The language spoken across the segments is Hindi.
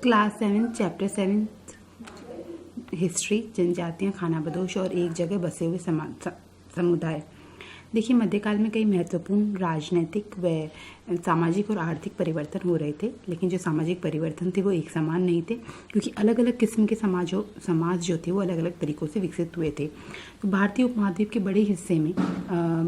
क्लास 7 चैप्टर 7 हिस्ट्री, जनजातियाँ, खानाबदोश और एक जगह बसे हुए समुदाय। देखिए, मध्यकाल में कई महत्वपूर्ण राजनीतिक व सामाजिक और आर्थिक परिवर्तन हो रहे थे, लेकिन जो सामाजिक परिवर्तन थे वो एक समान नहीं थे, क्योंकि अलग अलग किस्म के समाज जो थे वो अलग अलग तरीक़ों से विकसित हुए थे। तो भारतीय उपमहाद्वीप के बड़े हिस्से में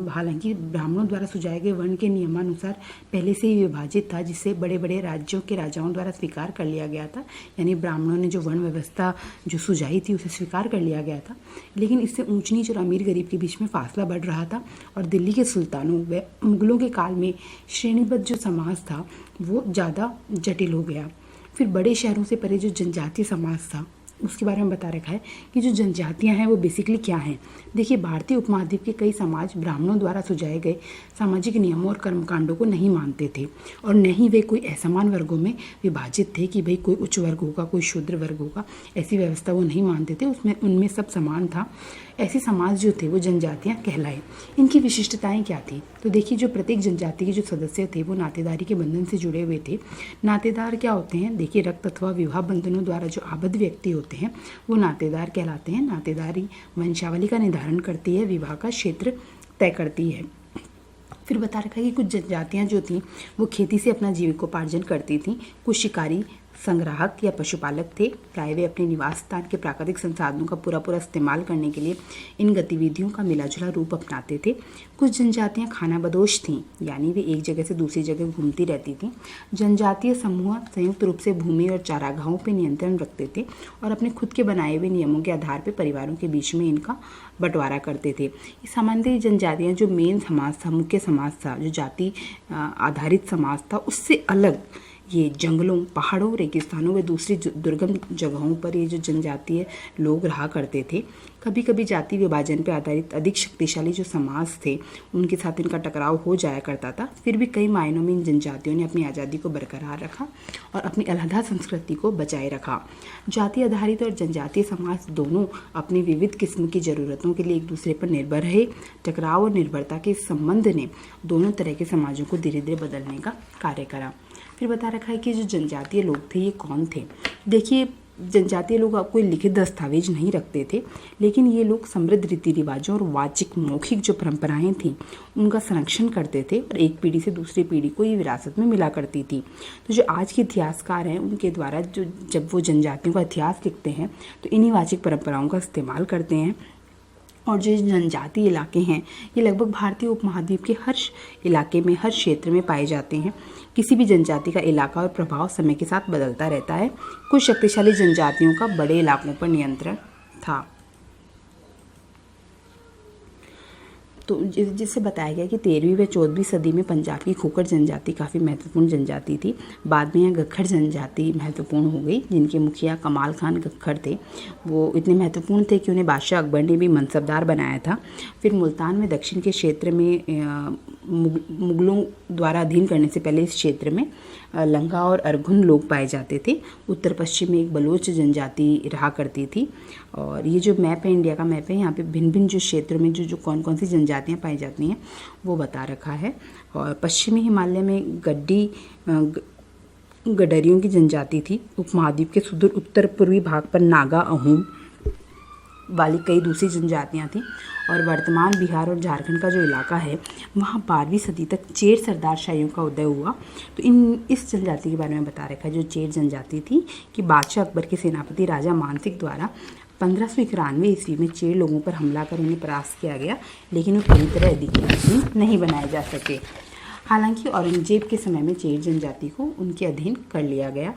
हालांकि ब्राह्मणों द्वारा सुझाए गए वर्ण के नियमानुसार पहले से ही विभाजित था, जिसे बड़े बड़े राज्यों के राजाओं द्वारा स्वीकार कर लिया गया था। यानी ब्राह्मणों ने जो वर्ण व्यवस्था जो सुझाई थी उसे स्वीकार कर लिया गया था, लेकिन इससे ऊंच नीच और अमीर गरीब के बीच में फासला बढ़ रहा था। और दिल्ली के सुल्तानों व मुगलों के काल में श्रेणीबद्ध जो समाज था वो ज़्यादा जटिल हो गया। फिर बड़े शहरों से परे जो जनजातीय समाज था उसके बारे में बता रखा है कि जो जनजातियां हैं वो बेसिकली क्या हैं। देखिए, भारतीय उपमहाद्वीप के कई समाज ब्राह्मणों द्वारा सुझाए गए सामाजिक नियमों और कर्मकांडों को नहीं मानते थे, और न ही वे कोई असमान वर्गों में विभाजित थे कि भाई कोई उच्च वर्ग होगा, कोई शूद्र वर्ग होगा। ऐसी व्यवस्था वो नहीं मानते थे, उनमें सब समान था। ऐसे समाज जो थे वो जनजातियाँ कहलाए। इनकी विशिष्टताएं क्या थी? तो देखिए, जो प्रत्येक जनजाति के जो सदस्य थे वो नातेदारी के बंधन से जुड़े हुए थे। नातेदार क्या होते हैं? देखिए, रक्त अथवा विवाह बंधनों द्वारा जो आबद्ध व्यक्ति होते हैं वो नातेदार कहलाते हैं। नातेदारी वंशावली का निर्धारण करती है, विवाह का क्षेत्र तय करती है। फिर बता रखा है कि कुछ जनजातियाँ जो थीं वो खेती से अपना जीविकोपार्जन करती थीं। कुछ शिकारी, संग्राहक या पशुपालक थे। प्राय वे अपने निवास स्थान के प्राकृतिक संसाधनों का पूरा इस्तेमाल करने के लिए इन गतिविधियों का मिलाजुला रूप अपनाते थे। कुछ जनजातियां खानाबदोश थीं, यानी वे एक जगह से दूसरी जगह घूमती रहती थीं। जनजातीय समूह संयुक्त रूप से भूमि और चारागाहों पर नियंत्रण रखते थे और अपने खुद के बनाए हुए नियमों के आधार पर परिवारों के बीच में इनका बंटवारा करते थे। सामान्य जनजातियाँ जो मेन समाज था, मुख्य समाज था, जो जाति आधारित समाज था, उससे अलग ये जंगलों, पहाड़ों, रेगिस्तानों व दूसरी दुर्गम जगहों पर ये जो जनजातीय लोग रहा करते थे। कभी कभी जाति विभाजन पर आधारित अधिक शक्तिशाली जो समाज थे उनके साथ इनका टकराव हो जाया करता था। फिर भी कई मायनों में इन जनजातियों ने अपनी आज़ादी को बरकरार रखा और अपनी अलहदा संस्कृति को बचाए रखा। जाति आधारित और जनजातीय समाज दोनों अपनी विविध किस्म की ज़रूरतों के लिए एक दूसरे पर निर्भर रहे। टकराव और निर्भरता के संबंध ने दोनों तरह के समाजों को धीरे धीरे बदलने का कार्य करा। फिर बता रखा है कि जो जनजातीय लोग थे ये कौन थे। देखिए, जनजातीय लोग कोई लिखित दस्तावेज नहीं रखते थे, लेकिन ये लोग समृद्ध रीति रिवाजों और वाचिक मौखिक जो परंपराएं थीं उनका संरक्षण करते थे और एक पीढ़ी से दूसरी पीढ़ी को ये विरासत में मिला करती थी। तो जो आज के इतिहासकार हैं उनके द्वारा जब वो जनजातियों का इतिहास लिखते हैं तो इन्हीं वाचिक परंपराओं का इस्तेमाल करते हैं। और जो जनजातीय इलाके हैं ये लगभग भारतीय उपमहाद्वीप के हर इलाके में, हर क्षेत्र में पाए जाते हैं। किसी भी जनजाति का इलाका और प्रभाव समय के साथ बदलता रहता है। कुछ शक्तिशाली जनजातियों का बड़े इलाकों पर नियंत्रण था। तो जिससे बताया गया कि 13वीं व 14वीं सदी में पंजाब की खोखर जनजाति काफ़ी महत्वपूर्ण जनजाति थी। बाद में यह गक्खड़ जनजाति महत्वपूर्ण हो गई, जिनके मुखिया कमाल खान गक्खड़ थे। वो इतने महत्वपूर्ण थे कि उन्हें बादशाह अकबर ने भी मनसबदार बनाया था। फिर मुल्तान में दक्षिण के क्षेत्र में मुगलों द्वारा अधीन करने से पहले इस क्षेत्र में लंगा और अरघुन लोग पाए जाते थे। उत्तर पश्चिम में एक बलोच जनजाति रहा करती थी। और ये जो मैप है, इंडिया का मैप है, यहाँ पे भिन्न भिन्न जो क्षेत्रों में जो कौन कौन सी जनजातियाँ पाई जाती हैं वो बता रखा है। और पश्चिमी हिमालय में गडरियों की जनजाति थी। उपमहाद्वीप के सुदूर उत्तर पूर्वी भाग पर नागा, अहोम वाली कई दूसरी जनजातियाँ थीं। और वर्तमान बिहार और झारखंड का जो इलाका है वहाँ 12वीं सदी तक चेर सरदारशाहियों का उदय हुआ। तो इस जनजाति के बारे में बता रखा है। जो चेर जनजाति थी कि बादशाह अकबर के सेनापति राजा मानसिंह द्वारा 1591 ईस्वी में चेर लोगों पर हमला कर उन्हें परास्त किया गया, लेकिन वो पूरी तरह अधिकृत नहीं बनाए जा सके। हालांकि औरंगजेब के समय में चेर जनजाति को उनके अधीन कर लिया गया।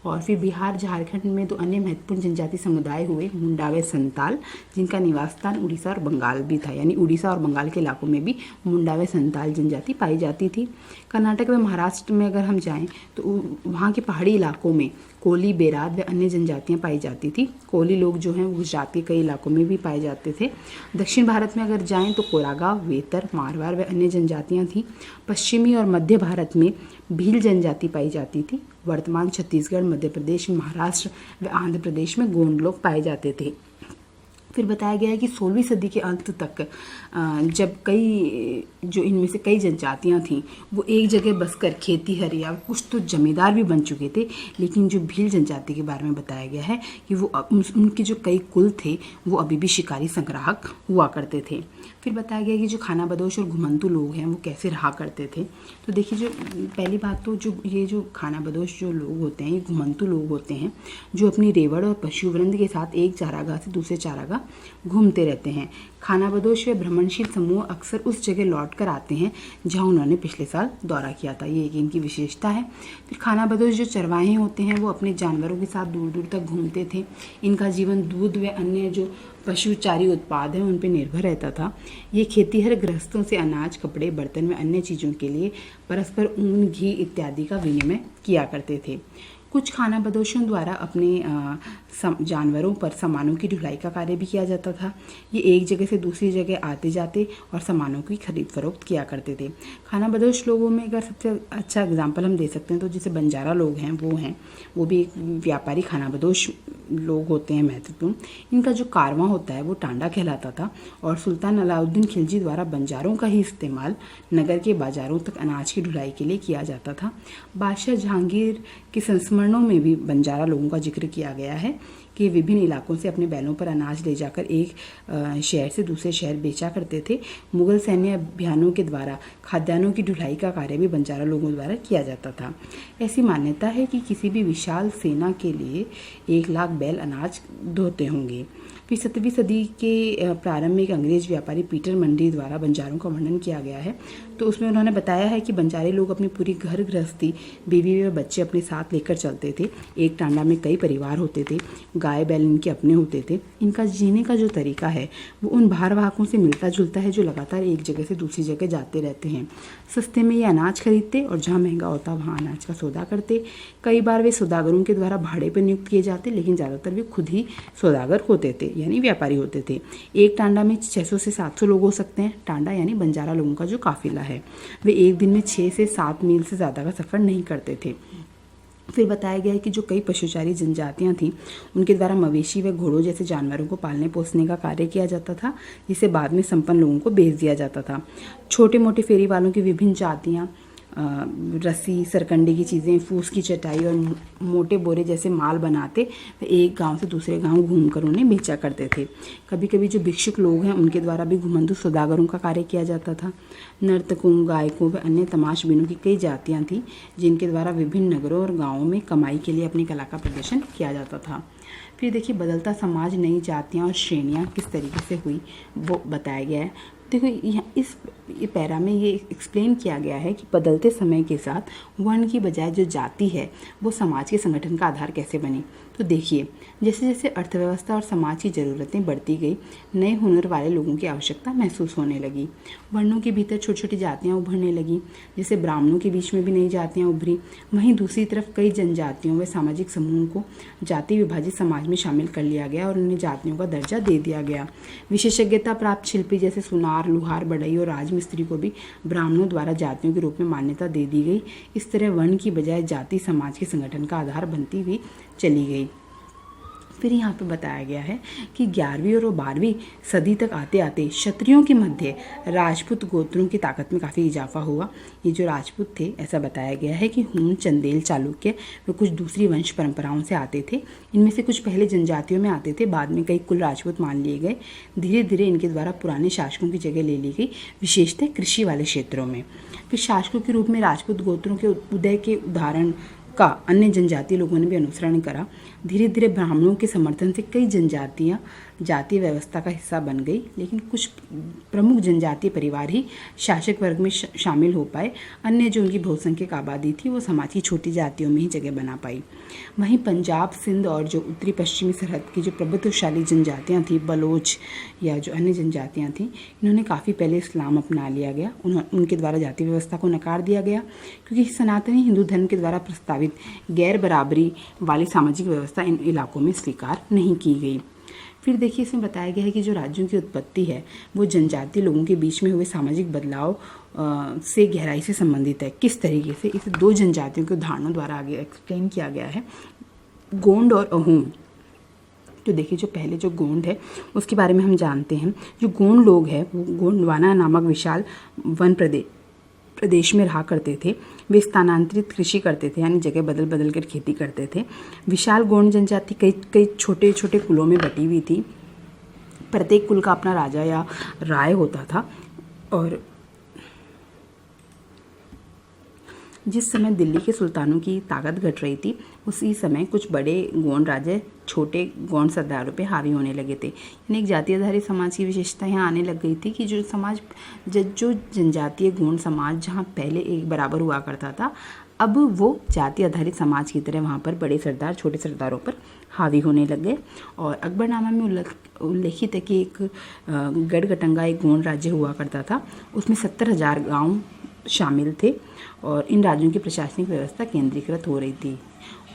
और फिर बिहार, झारखंड में दो अन्य महत्वपूर्ण जनजाति समुदाय हुए, मुंडा व संताल, जिनका निवास स्थान उड़ीसा और बंगाल भी था। यानी उड़ीसा और बंगाल के इलाकों में भी मुंडा व संताल जनजाति पाई जाती थी। कर्नाटक व महाराष्ट्र में अगर हम जाएं तो वहाँ के पहाड़ी इलाकों में कोली, बेराद व अन्य जनजातियाँ पाई जाती थी। कोली लोग जो हैं वो गुजरात के कई इलाकों में भी पाए जाते थे। दक्षिण भारत में अगर जाएं तो कोरागा, वेतर, मारवाड़ व अन्य जनजातियाँ थीं। पश्चिमी और मध्य भारत में भील जनजाति पाई जाती थी। वर्तमान छत्तीसगढ़, मध्य प्रदेश, महाराष्ट्र व आंध्र प्रदेश में गोंड लोग पाए जाते थे। फिर बताया गया है कि 16वीं सदी के अंत तक जब कई जो इनमें से कई जनजातियां थीं वो एक जगह बसकर खेती हरिया, कुछ तो जमींदार भी बन चुके थे, लेकिन जो भील जनजाति के बारे में बताया गया है कि वो उनके जो कई कुल थे वो अभी भी शिकारी संग्राहक हुआ करते थे। फिर बताया गया कि जो खाना बदोश और घुमंतू लोग हैं वो कैसे रहा करते थे। तो देखिए, जो पहली बात तो जो खाना बदोश जो लोग होते हैं, ये घुमंतू लोग होते हैं जो अपनी रेवड़ और पशु वृंद के साथ एक चारागाह से दूसरे चारागाह घूमते रहते हैं। खाना बदोश व भ्रमणशील समूह अक्सर उस जगह लौट कर आते हैं जहां उन्होंने पिछले साल दौरा किया था। ये एक इनकी विशेषता है। फिर खाना बदोश जो चरवाहे होते हैं वो अपने जानवरों के साथ दूर दूर तक घूमते थे। इनका जीवन दूध व अन्य जो पशुचारी उत्पाद हैं उन पर निर्भर रहता था। ये खेतीहर गृहस्थों से अनाज, कपड़े, बर्तन व अन्य चीज़ों के लिए परस्पर ऊन, घी इत्यादि का विनिमय किया करते थे। कुछ खाना बदोशों द्वारा अपने जानवरों पर सामानों की ढुलाई का कार्य भी किया जाता था। ये एक जगह से दूसरी जगह आते जाते और सामानों की खरीद फरोख्त किया करते थे। खाना बदोश लोगों में अगर सबसे अच्छा एग्जाम्पल हम दे सकते हैं तो जैसे बंजारा लोग हैं वो भी एक व्यापारी खाना बदोश लोग होते हैं महत्वपूर्ण। इनका जो कारवां होता है वो टांडा कहलाता था और सुल्तान अलाउद्दीन खिलजी द्वारा बंजारों का ही इस्तेमाल नगर के बाजारों तक अनाज की ढुलाई के लिए किया जाता था। बादशाह जहांगीर के संस्मरणों में भी बंजारा लोगों का जिक्र किया गया है कि विभिन्न इलाकों से अपने बैलों पर अनाज ले जाकर एक शहर से दूसरे शहर बेचा करते थे। मुगल सैन्य अभियानों के द्वारा खाद्यान्नों की ढुलाई का कार्य भी बंजारा लोगों द्वारा किया जाता था। ऐसी मान्यता है कि किसी भी विशाल सेना के लिए 1 लाख बैल अनाज ढोते होंगे। फिर 17वीं सदी के प्रारंभ में एक अंग्रेज व्यापारी पीटर मंडी द्वारा बंजारों का वर्णन किया गया है। तो उसमें उन्होंने बताया है कि बंजारे लोग अपनी पूरी घर गृहस्थी, बीवी व बच्चे अपने साथ लेकर चलते थे। एक टांडा में कई परिवार होते थे। गाय बैल इनके अपने होते थे। इनका जीने का जो तरीका है वो उन भारवाहकों से मिलता जुलता है जो लगातार एक जगह से दूसरी जगह जाते रहते हैं। सस्ते में ये अनाज खरीदते और जहाँ महंगा होता वहाँ अनाज का सौदा करते। कई बार वे सौदागरों के द्वारा भाड़े पर नियुक्त किए जाते, लेकिन ज़्यादातर वे खुद ही सौदागर होते थे, यानी व्यापारी होते थे। एक टांडा में 600 से 700 लोग हो सकते हैं। टांडा यानी बंजारा लोगों का जो काफिला है, वे एक दिन में 6 से 7 मील से ज़्यादा का सफ़र नहीं करते थे। फिर बताया गया है कि जो कई पशुचारी जनजातियां थीं उनके द्वारा मवेशी व घोड़ों जैसे जानवरों को पालने पोसने का कार्य किया जाता था, जिसे बाद में संपन्न लोगों को बेच दिया जाता था। छोटे मोटे फेरी वालों की विभिन्न जातियां रस्सी, सरकंडे की चीज़ें, फूस की चटाई और मोटे बोरे जैसे माल बनाते वे एक गांव से दूसरे गांव घूमकर उन्हें बेचा करते थे। कभी कभी जो भिक्षुक लोग हैं उनके द्वारा भी घुमंतू सौदागरों का कार्य किया जाता था। नर्तकों, गायकों व अन्य तमाशबीनों की कई जातियां थीं जिनके द्वारा विभिन्न नगरों और गाँवों में कमाई के लिए अपनी कला का प्रदर्शन किया जाता था। फिर देखिए, बदलता समाज, नई जातियाँ और श्रेणियाँ किस तरीके से हुई वो बताया गया है। देखो, इस पैरा में ये एक्सप्लेन किया गया है कि बदलते समय के साथ वर्ण की बजाय जो जाति है वो समाज के संगठन का आधार कैसे बनी। तो देखिए, जैसे जैसे अर्थव्यवस्था और समाज की ज़रूरतें बढ़ती गई, नए हुनर वाले लोगों की आवश्यकता महसूस होने लगी। वर्णों के भीतर छोटी छोटी जातियाँ उभरने लगीं, जैसे ब्राह्मणों के बीच में भी नई जातियाँ उभरी। वहीं दूसरी तरफ कई जनजातियों व सामाजिक समूहों को जाति विभाजित समाज में शामिल कर लिया गया और उन्हें जातियों का दर्जा दे दिया गया। विशेषज्ञता प्राप्त शिल्पी जैसे सुनार, लुहार, बढ़ई और राजमिस्त्री को भी ब्राह्मणों द्वारा जातियों के रूप में मान्यता दे दी गई। इस तरह वर्ण की बजाय जाति समाज के संगठन का आधार बनती हुई चली गई। फिर यहाँ पे बताया गया है कि 11वीं और 12वीं सदी तक आते आते क्षत्रियों के मध्य राजपूत गोत्रों की ताकत में काफ़ी इजाफा हुआ। ये जो राजपूत थे, ऐसा बताया गया है कि हूण, चंदेल, चालुक्य वे कुछ दूसरी वंश परंपराओं से आते थे। इनमें से कुछ पहले जनजातियों में आते थे, बाद में कई कुल राजपूत मान लिए गए। धीरे धीरे इनके द्वारा पुराने शासकों की जगह ले ली गई, विशेषतः कृषि वाले क्षेत्रों में। फिर शासकों के रूप में राजपूत गोत्रों के उदय के उदाहरण का अन्य जनजातीय लोगों ने भी अनुसरण करा। धीरे धीरे ब्राह्मणों के समर्थन से कई जनजातियां जातीय व्यवस्था का हिस्सा बन गई, लेकिन कुछ प्रमुख जनजातीय परिवार ही शासक वर्ग में शामिल हो पाए। अन्य जो उनकी बहुसंख्यक आबादी थी वो समाज की छोटी जातियों में ही जगह बना पाई। वहीं पंजाब, सिंध और जो उत्तरी पश्चिमी सरहद की जो प्रभुत्वशाली जनजातियाँ थीं, बलोच या जो अन्य जनजातियाँ थीं, इन्होंने काफ़ी पहले इस्लाम अपना लिया गया। उनके द्वारा जाति व्यवस्था को नकार दिया गया, क्योंकि सनातनी हिंदू धर्म के द्वारा प्रस्तावित गैर बराबरी वाली सामाजिक व्यवस्था इन इलाकों में स्वीकार नहीं की गई। फिर देखिए, इसमें बताया गया है कि जो राज्यों की उत्पत्ति है वो जनजातीय लोगों के बीच में हुए सामाजिक बदलाव से गहराई से संबंधित है। किस तरीके से, इसे 2 जनजातियों के उदाहरणों द्वारा आगे एक्सप्लेन किया गया है। गोंड और अहोम तो देखिए जो पहले जो गोंड है उसके बारे में हम जानते हैं। जो गोंड लोग हैं वो गोंडवाना नामक विशाल वन प्रदेश में रहा करते थे। वे स्थानांतरित कृषि करते थे, यानी जगह बदल बदल कर खेती करते थे। विशाल गोंड जनजाति कई कई छोटे छोटे कुलों में बटी हुई थी। प्रत्येक कुल का अपना राजा या राय होता था। और जिस समय दिल्ली के सुल्तानों की ताकत घट रही थी, उसी समय कुछ बड़े गोंड राजे छोटे गोंड सरदारों पे हावी होने लगे थे। यानी एक जाति आधारित समाज की विशेषता यहाँ आने लग गई थी कि जो जनजातीय गोंड समाज जहाँ पहले एक बराबर हुआ करता था, अब वो जाति आधारित समाज की तरह वहाँ पर बड़े सरदार छोटे सरदारों पर हावी होने लग गए। और अकबरनामा में उल्लेखित है कि एक गढ़गटंगा एक गोंड राज्य हुआ करता था। उसमें 70,000 गाँव शामिल थे और इन राज्यों की प्रशासनिक व्यवस्था केंद्रीकृत हो रही थी।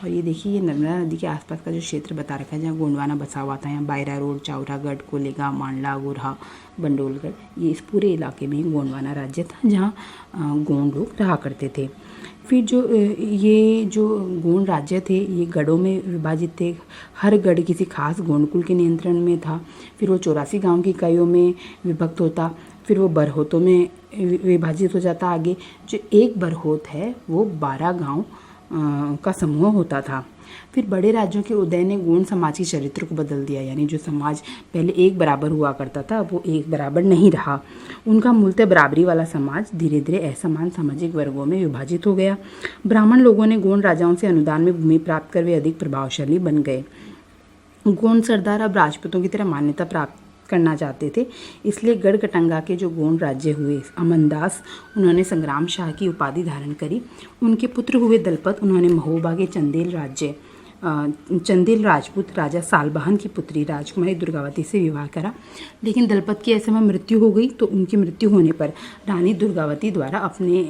और ये देखिए, ये नर्मदा नदी के आसपास का जो क्षेत्र बता रखा है जहाँ गोंडवाना बसा हुआ था, यहाँ बायरा रोड, चाउरागढ़, कोलेगा, मांडला, गोरहा, बंडोलगढ़, ये इस पूरे इलाके में गोंडवाना राज्य था जहाँ गोंड लोग रहा करते थे। फिर ये जो गोंड राज्य थे ये गढ़ों में विभाजित थे। हर गढ़ किसी खास गोंड कुल के नियंत्रण में था। फिर वो 84 गांव की इकाइयों में विभक्त होता। फिर वो बरहोतों में विभाजित हो जाता। आगे जो एक बरहोत है वो 12 गांव का समूह होता था। फिर बड़े राज्यों के उदय ने गोंड समाज के चरित्र को बदल दिया। यानी जो समाज पहले एक बराबर हुआ करता था वो एक बराबर नहीं रहा। उनका मूलतः बराबरी वाला समाज धीरे धीरे असमान सामाजिक वर्गों में विभाजित हो गया। ब्राह्मण लोगों ने गोंड राजाओं से अनुदान में भूमि प्राप्त कर वे अधिक प्रभावशाली बन गए। गोंड सरदार अब राजपूतों की तरह मान्यता प्राप्त करना चाहते थे, इसलिए गढ़गटंगा के जो गोंड राज्य हुए अमनदास, उन्होंने संग्राम शाह की उपाधि धारण करी। उनके पुत्र हुए दलपत, उन्होंने महोबा के चंदेल राजपूत राजा सालबहन की पुत्री राजकुमारी दुर्गावती से विवाह करा। लेकिन दलपत की ऐसे में मृत्यु हो गई, तो उनकी मृत्यु होने पर रानी दुर्गावती द्वारा अपने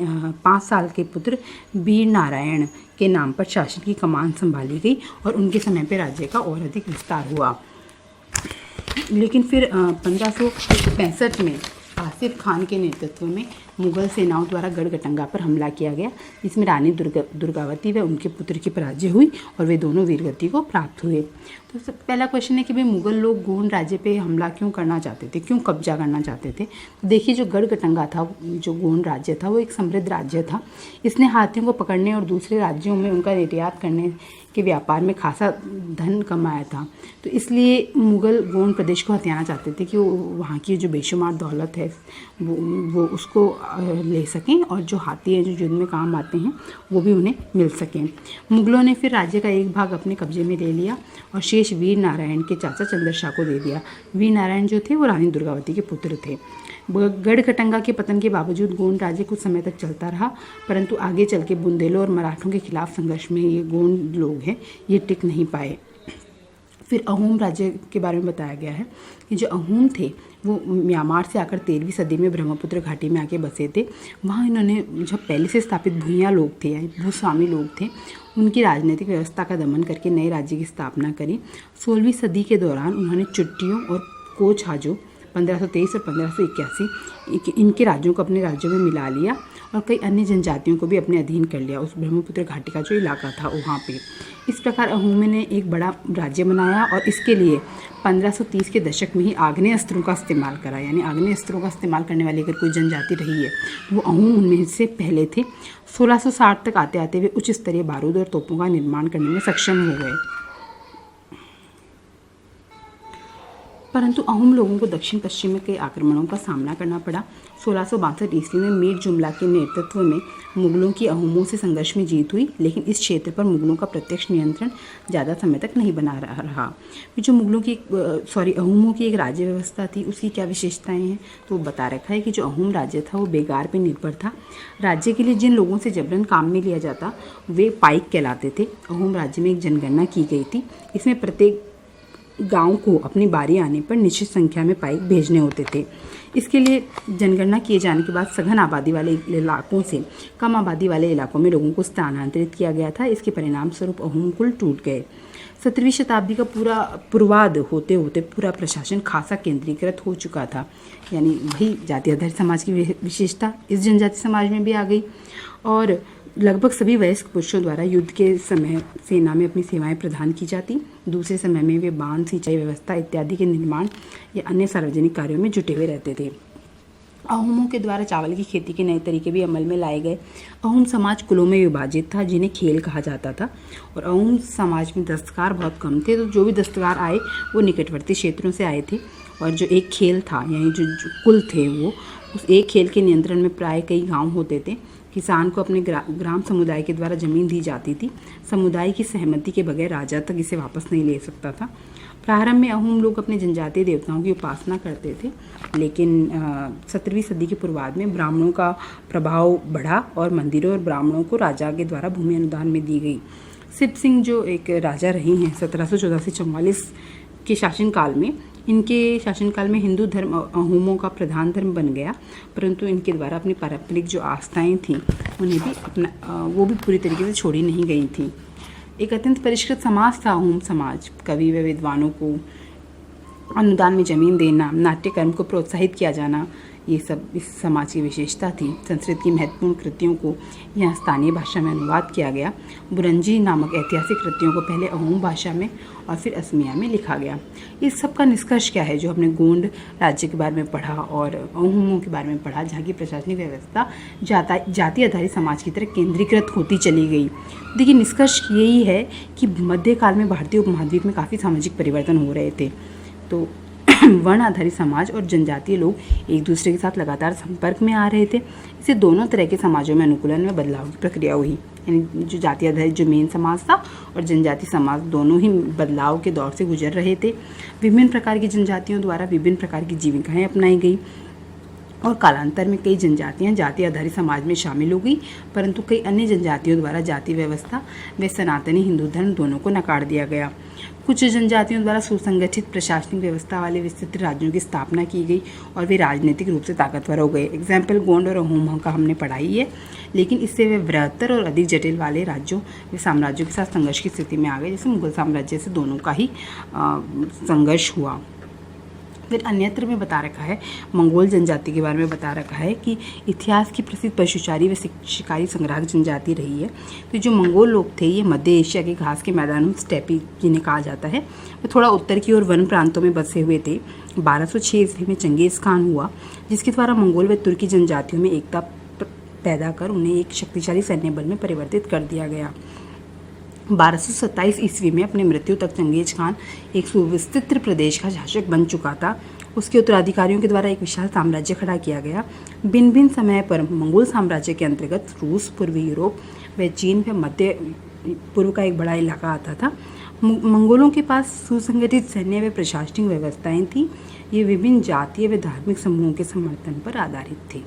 5 साल के पुत्र वीर नारायण के नाम पर शासन की कमान संभाली गई और उनके समय पर राज्य का और अधिक विस्तार हुआ। लेकिन फिर 1565 में आसिफ खान के नेतृत्व में मुगल सेनाओं द्वारा गढ़गटंगा पर हमला किया गया, जिसमें रानी दुर्गावती व उनके पुत्र की पराजय हुई और वे दोनों वीरगति को प्राप्त हुए। तो पहला क्वेश्चन है कि भाई मुगल लोग गोंड राज्य पे हमला क्यों करना चाहते थे, क्यों कब्जा करना चाहते थे। तो देखिए, जो गढ़गटंगा था, जो गोंड राज्य था, वो एक समृद्ध राज्य था। इसने हाथियों को पकड़ने और दूसरे राज्यों में उनका निर्यात करने के व्यापार में खासा धन कमाया था। तो इसलिए मुगल गोंड प्रदेश को हथियाना चाहते थे कि वो वहाँ की जो बेशुमार दौलत है वो उसको ले सकें और जो हाथी हैं जो युद्ध में काम आते हैं वो भी उन्हें मिल सकें। मुगलों ने फिर राज्य का एक भाग अपने कब्जे में ले लिया और शेष वीर नारायण के चाचा चंद्रशाह को दे दिया। वीर नारायण जो थे वो रानी दुर्गावती के पुत्र थे। गढ़गटंगा के पतन के बावजूद गोंड राज्य कुछ समय तक चलता रहा, परंतु आगे चल के बुंदेलों और मराठों के खिलाफ संघर्ष में ये गोंड लोग हैं ये टिक नहीं पाए। फिर अहोम राज्य के बारे में बताया गया है कि जो अहोम थे वो म्यांमार से आकर 13वीं सदी में ब्रह्मपुत्र घाटी में आके बसे थे। वहाँ इन्होंने जो पहले से स्थापित भूमिया लोग थे यानी भूस्वामी लोग थे, उनकी राजनीतिक व्यवस्था का दमन करके नए राज्य की स्थापना करी। 16वीं सदी के दौरान उन्होंने चुट्टियों और कोचहाजों 1523 और 1581 इनके राज्यों को अपने राज्यों में मिला लिया और कई अन्य जनजातियों को भी अपने अधीन कर लिया उस ब्रह्मपुत्र घाटी का जो इलाका था वहाँ पे। इस प्रकार अहोम ने एक बड़ा राज्य बनाया और इसके लिए 1530 के दशक में ही आग्नेय अस्त्रों का इस्तेमाल करा। यानी आग्नेय अस्त्रों का इस्तेमाल करने वाली अगर कोई जनजाति रही है वो अहोम उनमें से पहले थे। 1660 तक आते आते वे उच्च स्तरीय बारूद और तोपों का निर्माण करने में सक्षम हो गए। परंतु अहोम लोगों को दक्षिण पश्चिम में कई आक्रमणों का सामना करना पड़ा। 1662 ईस्वी में मीर जुमला के नेतृत्व में मुगलों की अहोमों से संघर्ष में जीत हुई, लेकिन इस क्षेत्र पर मुगलों का प्रत्यक्ष नियंत्रण ज़्यादा समय तक नहीं बना रहा। जो मुगलों की अहोमों की एक राज्य व्यवस्था थी उसकी क्या विशेषताएं हैं तो वो बता रखा है कि जो अहोम राज्य था वो बेगार पर निर्भर था। राज्य के लिए जिन लोगों से जबरन काम में लिया जाता वे पाइक कहलाते थे। अहोम राज्य में एक जनगणना की गई थी, इसमें प्रत्येक गांव को अपनी बारी आने पर निश्चित संख्या में पाइक भेजने होते थे। इसके लिए जनगणना किए जाने के बाद सघन आबादी वाले इलाकों से कम आबादी वाले इलाकों में लोगों को स्थानांतरित किया गया था। इसके परिणाम स्वरूप अहोम कुल टूट गए। 17वीं शताब्दी का पूरा पूर्वाध होते होते पूरा प्रशासन खासा केंद्रीकृत हो चुका था। यानी वही जाति आधारित समाज की विशेषता इस जनजाति समाज में भी आ गई और लगभग सभी वयस्क पुरुषों द्वारा युद्ध के समय सेना में अपनी सेवाएं प्रदान की जाती। दूसरे समय में वे बांध, सिंचाई व्यवस्था इत्यादि के निर्माण या अन्य सार्वजनिक कार्यों में जुटे हुए रहते थे। अहोमों के द्वारा चावल की खेती के नए तरीके भी अमल में लाए गए। अहोम समाज कुलों में विभाजित था, जिन्हें खेल कहा जाता था, और अहोम समाज में दस्तकार बहुत कम थे, तो जो भी दस्तकार आए वो निकटवर्ती क्षेत्रों से आए थे। और जो एक खेल था, यानी जो कुल थे, वो उस एक खेल के नियंत्रण में प्राय कई गांव होते थे। किसान को अपने ग्राम समुदाय के द्वारा जमीन दी जाती थी। समुदाय की सहमति के बगैर राजा तक इसे वापस नहीं ले सकता था। प्रारंभ में अहोम लोग अपने जनजातीय देवताओं की उपासना करते थे, लेकिन 17वीं सदी के पूर्वार्ध में ब्राह्मणों का प्रभाव बढ़ा और मंदिरों और ब्राह्मणों को राजा के द्वारा भूमि अनुदान में दी गई। सिप सिंह जो एक राजा रही हैं 1714 से 44 के शासनकाल में, इनके शासनकाल में हिंदू धर्म अहोमों का प्रधान धर्म बन गया, परंतु इनके द्वारा अपनी पारंपरिक जो आस्थाएं थीं उन्हें भी वो भी पूरी तरीके से छोड़ी नहीं गई थी। एक अत्यंत परिष्कृत समाज था अहोम समाज। कवि व विद्वानों को अनुदान में जमीन देना, नाट्य कर्म को प्रोत्साहित किया जाना, ये सब इस समाज की विशेषता थी। संस्कृत की महत्वपूर्ण कृतियों को यहाँ स्थानीय भाषा में अनुवाद किया गया। बुरंजी नामक ऐतिहासिक कृतियों को पहले अहोम भाषा में और फिर असमिया में लिखा गया। इस सब का निष्कर्ष क्या है? जो हमने गोंड राज्य के बारे में पढ़ा और अहोमों के बारे में पढ़ा, जहाँ की प्रशासनिक व्यवस्था जाति आधारित समाज की तरह केंद्रीकृत होती चली गई। देखिए, निष्कर्ष यही है कि मध्यकाल में भारतीय उपमहाद्वीप में काफ़ी सामाजिक परिवर्तन हो रहे थे। तो वर्ण आधारित समाज और जनजातीय लोग एक दूसरे के साथ लगातार संपर्क में आ रहे थे। इससे दोनों तरह के समाजों में अनुकूलन में बदलाव की प्रक्रिया हुई। यानी जो जाति आधारित जो मेन समाज था और जनजाति समाज दोनों ही बदलाव के दौर से गुजर रहे थे। विभिन्न प्रकार की जनजातियों द्वारा विभिन्न प्रकार की जीविकाएं अपनाई गई और कालांतर में कई जनजातियां जाति आधारित समाज में शामिल हो गई, परंतु कई अन्य जनजातियों द्वारा जाति व्यवस्था व सनातनी हिंदू धर्म दोनों को नकार दिया गया। कुछ जनजातियों द्वारा सुसंगठित प्रशासनिक व्यवस्था वाले विस्तृत राज्यों की स्थापना की गई और वे राजनीतिक रूप से ताकतवर हो गए। एग्जाम्पल गोंड और अहोम का हमने पढ़ाई है, लेकिन इससे वे बृहत्तर और अधिक जटिल वाले राज्यों व साम्राज्यों के साथ संघर्ष की स्थिति में आ गए, जैसे मुगल साम्राज्य से दोनों का ही संघर्ष हुआ। फिर अन्यत्र में बता रखा है, मंगोल जनजाति के बारे में बता रखा है कि इतिहास की प्रसिद्ध पशुचारी व शिकारी संग्राहक जनजाति रही है। तो जो मंगोल लोग थे, ये मध्य एशिया के घास के मैदानों स्टेपी जिन्हें कहा जाता है, वो थोड़ा उत्तर की ओर वन प्रांतों में बसे हुए थे। 1206 ईस्वी में चंगेज़ खान हुआ, जिसके द्वारा मंगोल व तुर्की जनजातियों में एकता पैदा कर उन्हें एक शक्तिशाली सैन्य बल में परिवर्तित कर दिया गया। 1227 ईस्वी में अपने मृत्यु तक चंगेज खान एक सुविस्तृत प्रदेश का शासक बन चुका था। उसके उत्तराधिकारियों के द्वारा एक विशाल साम्राज्य खड़ा किया गया। भिन्न भिन्न समय पर मंगोल साम्राज्य के अंतर्गत रूस, पूर्वी यूरोप व चीन व मध्य पूर्व का एक बड़ा इलाका आता था। मंगोलों के पास सुसंगठित सैन्य व प्रशासनिक व्यवस्थाएं थीं। ये विभिन्न जातीय व धार्मिक समूहों के समर्थन पर आधारित थी।